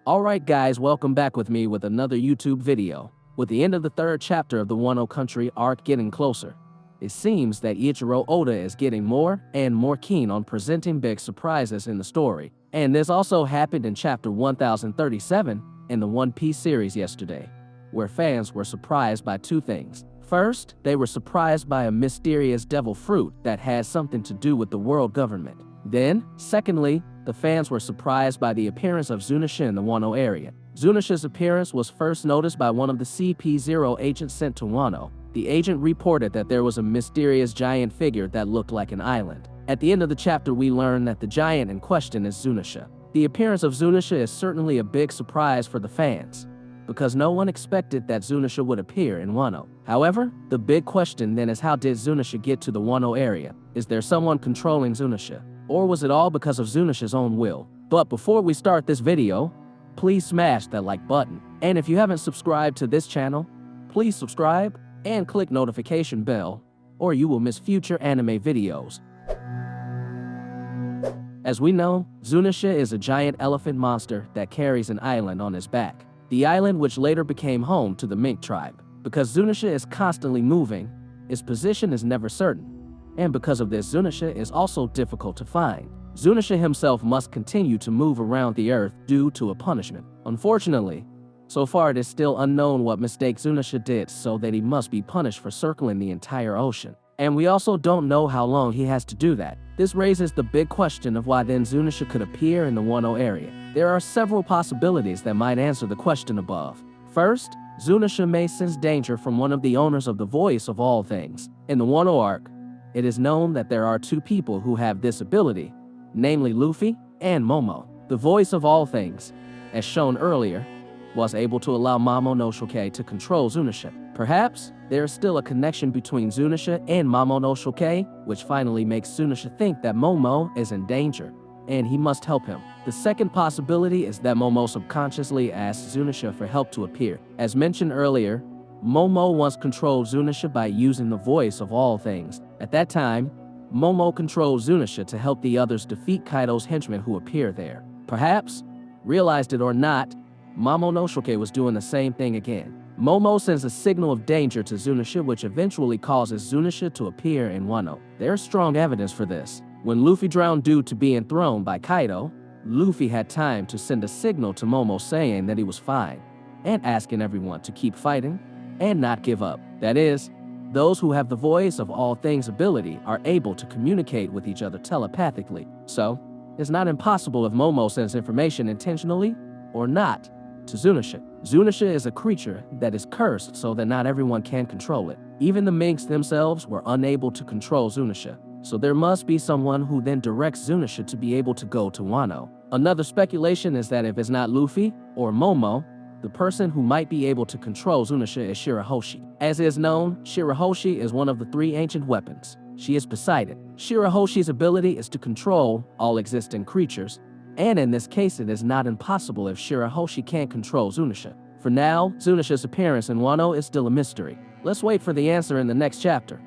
Alright guys, welcome back with me with another YouTube video. With the end of the third chapter of the Wano country arc getting closer, it seems that Ichiro Oda is getting more and more keen on presenting big surprises in the story. And this also happened in chapter 1037 in the One Piece series yesterday, where fans were surprised by two things. First, they were surprised by a mysterious devil fruit that had something to do with the world government. Then, secondly, the fans were surprised by the appearance of Zunesha in the Wano area. Zunesha's appearance was first noticed by one of the CP0 agents sent to Wano. The agent reported that there was a mysterious giant figure that looked like an island. At the end of the chapter, we learn that the giant in question is Zunesha. The appearance of Zunesha is certainly a big surprise for the fans, because no one expected that Zunesha would appear in Wano. However, the big question then is, how did Zunesha get to the Wano area? Is there someone controlling Zunesha? Or was it all because of Zunesha's own will? But before we start this video, please smash that like button. And if you haven't subscribed to this channel, please subscribe and click notification bell, or you will miss future anime videos. As we know, Zunesha is a giant elephant monster that carries an island on his back. The island which later became home to the mink tribe. Because Zunesha is constantly moving, its position is never certain. And because of this, Zunesha is also difficult to find. Zunesha himself must continue to move around the earth due to a punishment. Unfortunately, so far it is still unknown what mistake Zunesha did so that he must be punished for circling the entire ocean. And we also don't know how long he has to do that. This raises the big question of why then Zunesha could appear in the Wano area. There are several possibilities that might answer the question above. First, Zunesha may sense danger from one of the owners of the voice of all things. In the Wano arc, it is known that there are two people who have this ability, namely Luffy and Momo. The voice of all things, as shown earlier, was able to allow Momonosuke to control Zunesha. Perhaps there is still a connection between Zunesha and Momonosuke, which finally makes Zunesha think that Momo is in danger, and he must help him. The second possibility is that Momo subconsciously asked Zunesha for help to appear. As mentioned earlier, Momo once controlled Zunesha by using the voice of all things. At that time, Momo controlled Zunesha to help the others defeat Kaido's henchmen who appear there. Perhaps, realized it or not, Momonosuke was doing the same thing again. Momo sends a signal of danger to Zunesha, which eventually causes Zunesha to appear in Wano. There's strong evidence for this. When Luffy drowned due to being thrown by Kaido, Luffy had time to send a signal to Momo saying that he was fine, and asking everyone to keep fighting and not give up. That is, those who have the voice of all things ability are able to communicate with each other telepathically. So, it's not impossible if Momo sends information intentionally or not to Zunesha. Zunesha is a creature that is cursed so that not everyone can control it. Even the minks themselves were unable to control Zunesha. So there must be someone who then directs Zunesha to be able to go to Wano. Another speculation is that if it's not Luffy or Momo, the person who might be able to control Zunesha is Shirahoshi. As is known, Shirahoshi is one of the three ancient weapons. She is Poseidon. Shirahoshi's ability is to control all existing creatures, and in this case it is not impossible if Shirahoshi can't control Zunesha. For now, Zunesha's appearance in Wano is still a mystery. Let's wait for the answer in the next chapter.